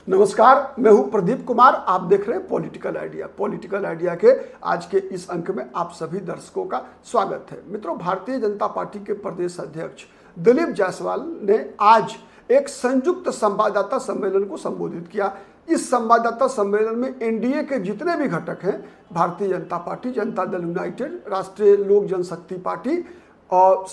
नमस्कार, मैं हूं प्रदीप कुमार। आप देख रहे हैं पॉलिटिकल आइडिया। पॉलिटिकल आइडिया के आज के इस अंक में आप सभी दर्शकों का स्वागत है। मित्रों, भारतीय जनता पार्टी के प्रदेश अध्यक्ष दिलीप जायसवाल ने आज एक संयुक्त संवाददाता सम्मेलन को संबोधित किया। इस संवाददाता सम्मेलन में एनडीए के जितने भी घटक हैं, भारतीय जनता पार्टी, जनता दल यूनाइटेड, राष्ट्रीय लोक जनशक्ति पार्टी और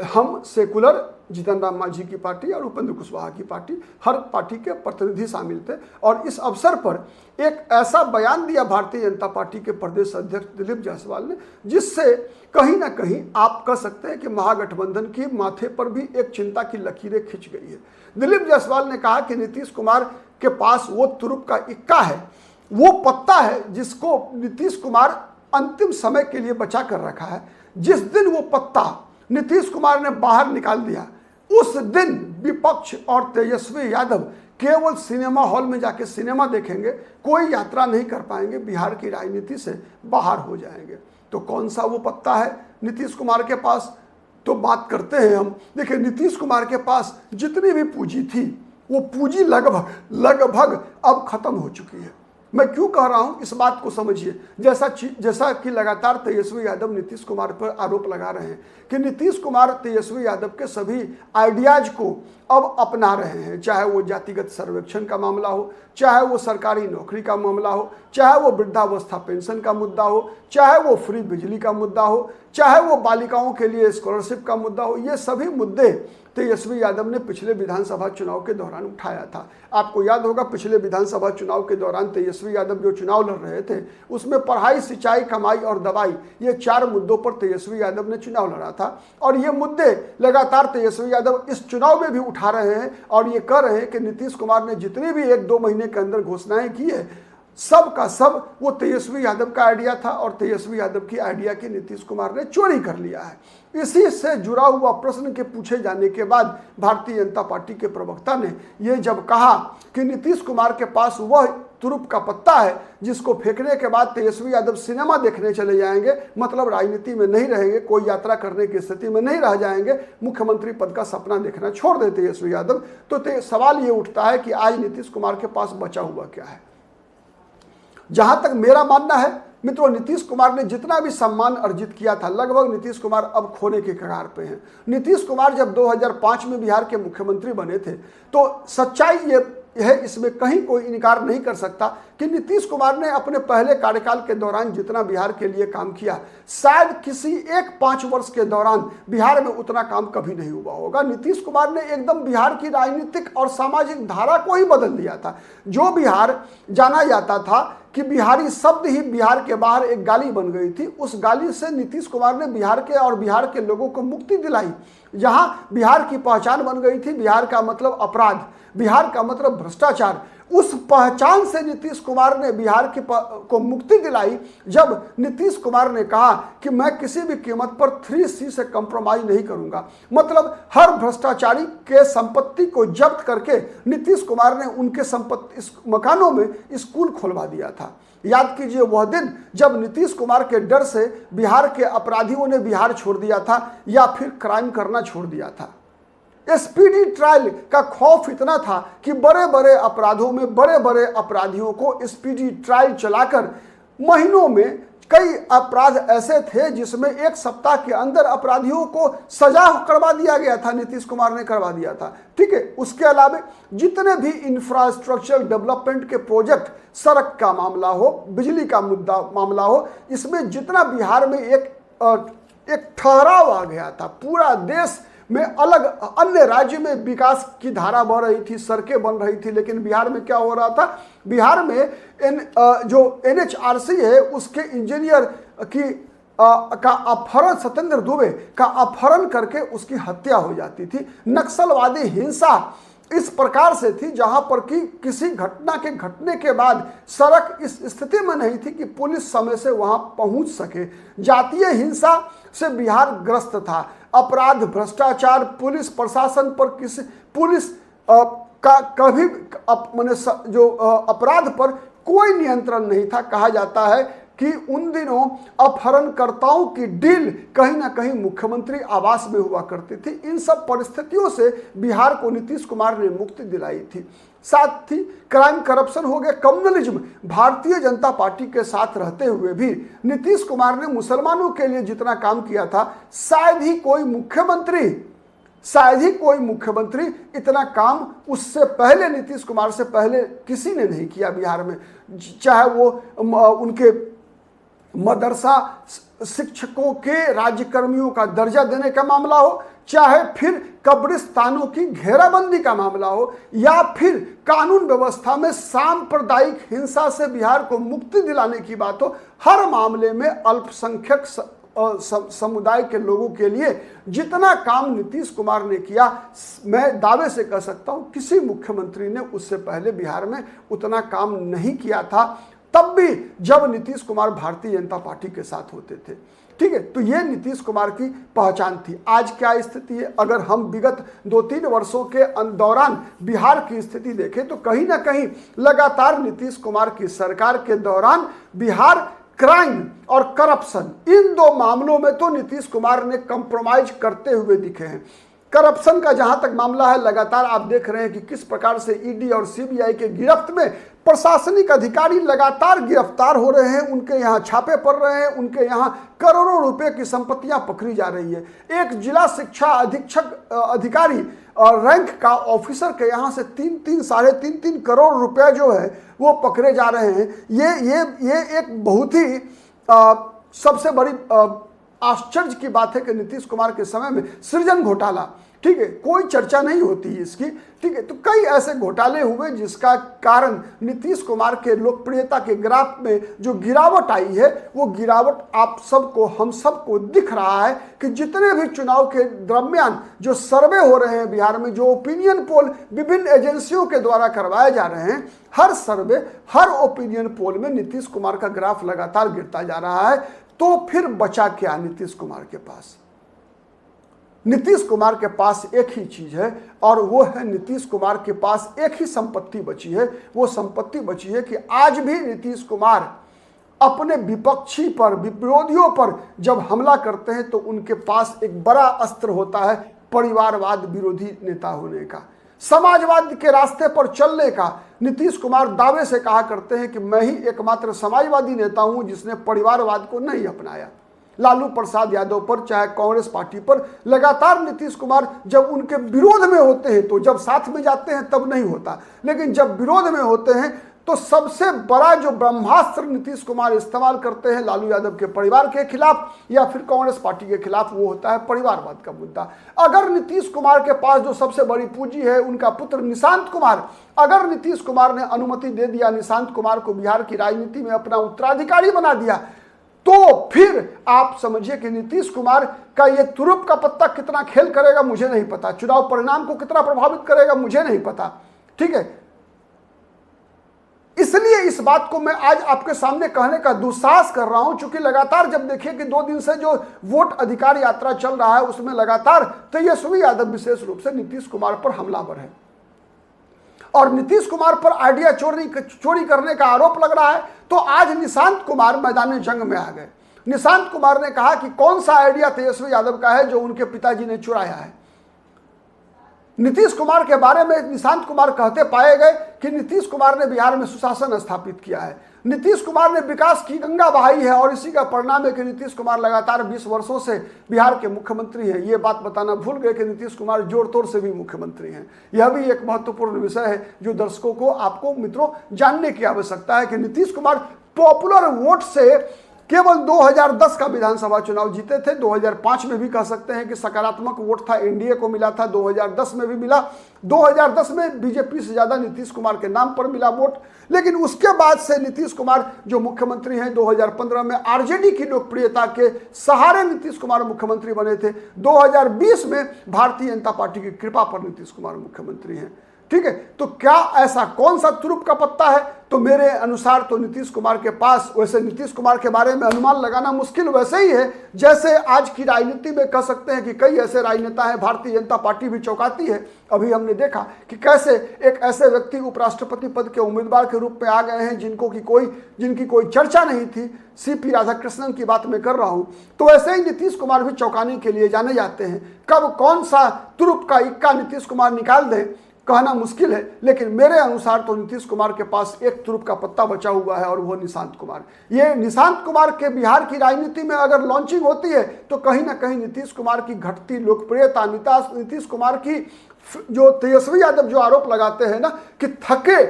हम सेकुलर, जीतन राम मांझी की पार्टी और उपेंद्र कुशवाहा की पार्टी, हर पार्टी के प्रतिनिधि शामिल थे। और इस अवसर पर एक ऐसा बयान दिया भारतीय जनता पार्टी के प्रदेश अध्यक्ष दिलीप जायसवाल ने, जिससे कहीं ना कहीं आप कह सकते हैं कि महागठबंधन की माथे पर भी एक चिंता की लकीरें खिंच गई है। दिलीप जायसवाल ने कहा कि नीतीश कुमार के पास वो तुरुप का इक्का है, वो पत्ता है जिसको नीतीश कुमार अंतिम समय के लिए बचा कर रखा है। जिस दिन वो पत्ता नीतीश कुमार ने बाहर निकाल दिया, उस दिन विपक्ष और तेजस्वी यादव केवल सिनेमा हॉल में जाके सिनेमा देखेंगे, कोई यात्रा नहीं कर पाएंगे, बिहार की राजनीति से बाहर हो जाएंगे। तो कौन सा वो पत्ता है नीतीश कुमार के पास? तो बात करते हैं हम। देखिए, नीतीश कुमार के पास जितनी भी पूंजी थी, वो पूंजी लगभग अब खत्म हो चुकी है। मैं क्यों कह रहा हूं, इस बात को समझिए। जैसा कि लगातार तेजस्वी यादव नीतीश कुमार पर आरोप लगा रहे हैं कि नीतीश कुमार तेजस्वी यादव के सभी आइडियाज को अब अपना रहे हैं, चाहे वो जातिगत सर्वेक्षण का मामला हो, चाहे वो सरकारी नौकरी का मामला हो, चाहे वो वृद्धावस्था पेंशन का मुद्दा हो, चाहे वो फ्री बिजली का मुद्दा हो, चाहे वो बालिकाओं के लिए स्कॉलरशिप का मुद्दा हो। ये सभी मुद्दे तेजस्वी यादव ने पिछले विधानसभा चुनाव के दौरान उठाया था। आपको याद होगा, पिछले विधानसभा चुनाव के दौरान तेजस्वी यादव जो चुनाव लड़ रहे थे, उसमें पढ़ाई, सिंचाई, कमाई और दवाई, ये 4 मुद्दों पर तेजस्वी यादव ने चुनाव लड़ा था। और ये मुद्दे लगातार तेजस्वी यादव इस चुनाव में भी उठा रहे हैं और ये कह रहे हैं कि नीतीश कुमार ने जितनी भी 1-2 महीने के अंदर घोषणाएं की है, सब का सब वो तेजस्वी यादव का आइडिया था और तेजस्वी यादव की आइडिया की नीतीश कुमार ने चोरी कर लिया है। इसी से जुड़ा हुआ प्रश्न के पूछे जाने के बाद भारतीय जनता पार्टी के प्रवक्ता ने ये जब कहा कि नीतीश कुमार के पास वह तुरुप का पत्ता है जिसको फेंकने के बाद तेजस्वी यादव सिनेमा देखने चले जाएंगे, मतलब राजनीति में नहीं रहेंगे, कोई यात्रा करने की स्थिति में नहीं रह जाएंगे, मुख्यमंत्री पद का सपना देखना छोड़ देते तेजस्वी यादव, तो सवाल ये उठता है कि आज नीतीश कुमार के पास बचा हुआ क्या है। जहां तक मेरा मानना है मित्रों, नीतीश कुमार ने जितना भी सम्मान अर्जित किया था, लगभग नीतीश कुमार अब खोने के कगार पे हैं। नीतीश कुमार जब 2005 में बिहार के मुख्यमंत्री बने थे, तो सच्चाई ये है, इसमें कहीं कोई इनकार नहीं कर सकता कि नीतीश कुमार ने अपने पहले कार्यकाल के दौरान जितना बिहार के लिए काम किया, शायद किसी एक 5 वर्ष के दौरान बिहार में उतना काम कभी नहीं हुआ होगा। नीतीश कुमार ने एकदम बिहार की राजनीतिक और सामाजिक धारा को ही बदल दिया था। जो बिहार जाना जाता था कि बिहारी शब्द ही बिहार के बाहर एक गाली बन गई थी, उस गाली से नीतीश कुमार ने बिहार के और बिहार के लोगों को मुक्ति दिलाई। जहां बिहार की पहचान बन गई थी, बिहार का मतलब अपराध, बिहार का मतलब भ्रष्टाचार, उस पहचान से नीतीश कुमार ने बिहार को मुक्ति दिलाई। जब नीतीश कुमार ने कहा कि मैं किसी भी कीमत पर 3C से कंप्रोमाइज नहीं करूंगा, मतलब हर भ्रष्टाचारी के संपत्ति को जब्त करके नीतीश कुमार ने उनके संपत्ति मकानों में स्कूल खुलवा दिया था। याद कीजिए वह दिन जब नीतीश कुमार के डर से बिहार के अपराधियों ने बिहार छोड़ दिया था या फिर क्राइम करना छोड़ दिया था। स्पीडी ट्रायल का खौफ इतना था कि बड़े बड़े अपराधों में बड़े बड़े अपराधियों को स्पीडी ट्रायल चलाकर महीनों में कई अपराध ऐसे थे जिसमें 1 सप्ताह के अंदर अपराधियों को सजा करवा दिया गया था, नीतीश कुमार ने करवा दिया था। ठीक है, उसके अलावा जितने भी इंफ्रास्ट्रक्चर डेवलपमेंट के प्रोजेक्ट, सड़क का मामला हो, बिजली का मुद्दा मामला हो, इसमें जितना बिहार में एक ठहराव आ गया था। पूरा देश में अलग अन्य राज्य में विकास की धारा बह रही थी, सड़कें बन रही थी, लेकिन बिहार में क्या हो रहा था? बिहार में जो NHRC है उसके इंजीनियर का अपहरण, सत्येंद्र दुबे का अपहरण करके उसकी हत्या हो जाती थी। नक्सलवादी हिंसा इस प्रकार से थी जहां पर कि किसी घटना के घटने के बाद सड़क इस स्थिति में नहीं थी कि पुलिस समय से वहां पहुंच सके। जातीय हिंसा से बिहार ग्रस्त था। अपराध, भ्रष्टाचार, पुलिस प्रशासन पर किसी पुलिस का कभी अपराध पर कोई नियंत्रण नहीं था। कहा जाता है कि उन दिनों अपहरणकर्ताओं की डील कहीं ना कहीं मुख्यमंत्री आवास में हुआ करती थी। इन सब परिस्थितियों से बिहार को नीतीश कुमार ने मुक्ति दिलाई थी। साथ ही क्राइम करप्शन हो गया, कम्युनलिज्म, भारतीय जनता पार्टी के साथ रहते हुए भी नीतीश कुमार ने मुसलमानों के लिए जितना काम किया था शायद ही कोई मुख्यमंत्री इतना काम उससे पहले, नीतीश कुमार से पहले किसी ने नहीं किया बिहार में। चाहे वो उनके मदरसा शिक्षकों के राज्यकर्मियों का दर्जा देने का मामला हो, चाहे फिर कब्रिस्तानों की घेराबंदी का मामला हो, या फिर कानून व्यवस्था में सांप्रदायिक हिंसा से बिहार को मुक्ति दिलाने की बात हो, हर मामले में अल्पसंख्यक समुदाय के लोगों के लिए जितना काम नीतीश कुमार ने किया, मैं दावे से कह सकता हूं किसी मुख्यमंत्री ने उससे पहले बिहार में उतना काम नहीं किया था, तब भी जब नीतीश कुमार भारतीय जनता पार्टी के साथ होते थे। ठीक है, तो ये नीतीश कुमार की पहचान थी। आज क्या स्थिति है, अगर हम विगत 2-3 वर्षों के दौरान बिहार की स्थिति देखें तो कहीं ना कहीं लगातार नीतीश कुमार की सरकार के दौरान बिहार क्राइम और करप्शन, इन दो मामलों में तो नीतीश कुमार ने कंप्रोमाइज करते हुए दिखे हैं। करप्शन का जहां तक मामला है, लगातार आप देख रहे हैं कि किस प्रकार से ईडी और सीबीआई के गिरफ्त में प्रशासनिक अधिकारी लगातार गिरफ्तार हो रहे हैं, उनके यहाँ छापे पड़ रहे हैं, उनके यहाँ करोड़ों रुपए की संपत्तियां पकड़ी जा रही है। एक जिला शिक्षा अधीक्षक अधिकारी रैंक का ऑफिसर के यहाँ से 3-3, 3.5 करोड़ रुपए जो है वो पकड़े जा रहे हैं। ये एक बहुत ही सबसे बड़ी आश्चर्य की बात है कि नीतीश कुमार के समय में सृजन घोटाला, ठीक है, कोई चर्चा नहीं होती इसकी, ठीक है, तो कई ऐसे घोटाले हुए जिसका कारण नीतीश कुमार के लोकप्रियता के ग्राफ में जो गिरावट आई है, वो गिरावट आप सबको, हम सबको दिख रहा है कि जितने भी चुनाव के दरमियान जो सर्वे हो रहे हैं बिहार में, जो ओपिनियन पोल विभिन्न एजेंसियों के द्वारा करवाए जा रहे हैं, हर सर्वे, हर ओपिनियन पोल में नीतीश कुमार का ग्राफ लगातार गिरता जा रहा है। तो फिर बचा क्या नीतीश कुमार के पास? नीतीश कुमार के पास एक ही चीज है और वो है, नीतीश कुमार के पास एक ही संपत्ति बची है। वो संपत्ति बची है कि आज भी नीतीश कुमार अपने विपक्षी पर, विरोधियों पर जब हमला करते हैं तो उनके पास एक बड़ा अस्त्र होता है परिवारवाद विरोधी नेता होने का, समाजवाद के रास्ते पर चलने का। नीतीश कुमार दावे से कहा करते हैं कि मैं ही एकमात्र समाजवादी नेता हूं जिसने परिवारवाद को नहीं अपनाया। लालू प्रसाद यादव पर, चाहे कांग्रेस पार्टी पर, लगातार नीतीश कुमार जब उनके विरोध में होते हैं तो, जब साथ में जाते हैं तब नहीं होता, लेकिन जब विरोध में होते हैं तो सबसे बड़ा जो ब्रह्मास्त्र नीतीश कुमार इस्तेमाल करते हैं लालू यादव के परिवार के खिलाफ या फिर कांग्रेस पार्टी के खिलाफ, वो होता है परिवारवाद का मुद्दा। अगर नीतीश कुमार के पास जो सबसे बड़ी पूंजी है, उनका पुत्र निशांत कुमार, अगर नीतीश कुमार ने अनुमति दे दिया, निशांत कुमार को बिहार की राजनीति में अपना उत्तराधिकारी बना दिया, तो फिर आप समझिए कि नीतीश कुमार का ये तुरुप का पत्ता कितना खेल करेगा मुझे नहीं पता, चुनाव परिणाम को कितना प्रभावित करेगा मुझे नहीं पता। ठीक है, इसलिए इस बात को मैं आज आपके सामने कहने का दुस्साहस कर रहा हूं, चूंकि लगातार जब देखिए कि 2 दिन से जो वोट अधिकार यात्रा चल रहा है उसमें लगातार तेजस्वी यादव विशेष रूप से नीतीश कुमार पर हमलावर है और नीतीश कुमार पर आइडिया चोरी करने का आरोप लग रहा है। तो आज निशांत कुमार मैदान जंग में आ गए। निशांत कुमार ने कहा कि कौन सा आइडिया तेजस्वी यादव का है जो उनके पिताजी ने चुराया है। नीतीश कुमार के बारे में निशांत कुमार कहते पाए गए कि नीतीश कुमार ने बिहार में सुशासन स्थापित किया है, नीतीश कुमार ने विकास की गंगा बहाई है और इसी का परिणाम है कि नीतीश कुमार लगातार 20 वर्षों से बिहार के मुख्यमंत्री हैं। ये बात बताना भूल गए कि नीतीश कुमार जोड़ तोड़ से भी मुख्यमंत्री हैं। यह भी एक महत्वपूर्ण विषय है जो दर्शकों को, आपको मित्रों, जानने की आवश्यकता है कि नीतीश कुमार पॉपुलर वोट से केवल 2010 का विधानसभा चुनाव जीते थे। 2005 में भी कह सकते हैं कि सकारात्मक वोट था, एनडीए को मिला था, 2010 में भी मिला। 2010 में बीजेपी से ज्यादा नीतीश कुमार के नाम पर मिला वोट, लेकिन उसके बाद से नीतीश कुमार जो मुख्यमंत्री हैं, 2015 में आरजेडी की लोकप्रियता के सहारे नीतीश कुमार मुख्यमंत्री बने थे। 2020 में भारतीय जनता पार्टी की कृपा पर नीतीश कुमार मुख्यमंत्री हैं। ठीक है, तो क्या ऐसा कौन सा तुरुप का पत्ता है? तो मेरे अनुसार तो नीतीश कुमार के पास, वैसे नीतीश कुमार के बारे में अनुमान लगाना मुश्किल वैसे ही है जैसे आज की राजनीति में कह सकते हैं कि कई ऐसे राजनेता हैं, भारतीय जनता पार्टी भी चौंकाती है। अभी हमने देखा कि कैसे एक ऐसे व्यक्ति उपराष्ट्रपति पद के उम्मीदवार के रूप में आ गए हैं जिनकी कोई चर्चा नहीं थी। सीपी राधाकृष्णन की बात मैं कर रहा हूं। तो ऐसे ही नीतीश कुमार भी चौंकाने के लिए जाने जाते हैं। कब कौन सा तुरुप का इक्का नीतीश कुमार निकाल दें कहना मुश्किल है, लेकिन मेरे अनुसार तो नीतीश कुमार के पास एक तुरुप का पत्ता बचा हुआ है और वो निशांत कुमार। ये निशांत कुमार के बिहार की राजनीति में अगर लॉन्चिंग होती है तो कहीं ना कहीं नीतीश कुमार की घटती लोकप्रियता, नीतीश कुमार की जो तेजस्वी यादव जो आरोप लगाते हैं ना कि थके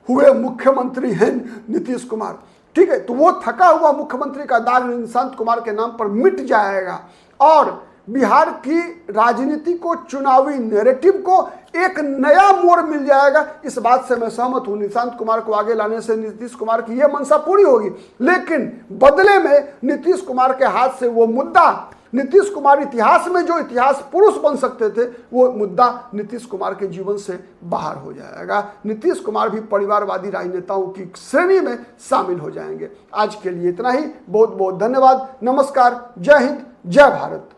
हुए मुख्यमंत्री हैं नीतीश कुमार, ठीक है, तो वो थका हुआ मुख्यमंत्री का दाग निशांत कुमार के नाम पर मिट जाएगा और बिहार की राजनीति को, चुनावी नैरेटिव को एक नया मोड़ मिल जाएगा। इस बात से मैं सहमत हूं। निशांत कुमार को आगे लाने से नीतीश कुमार की यह मंशा पूरी होगी, लेकिन बदले में नीतीश कुमार के हाथ से वो मुद्दा, नीतीश कुमार इतिहास में जो इतिहास पुरुष बन सकते थे, वो मुद्दा नीतीश कुमार के जीवन से बाहर हो जाएगा। नीतीश कुमार भी परिवारवादी राजनेताओं की श्रेणी में शामिल हो जाएंगे। आज के लिए इतना ही। बहुत बहुत धन्यवाद। नमस्कार। जय हिंद, जय भारत।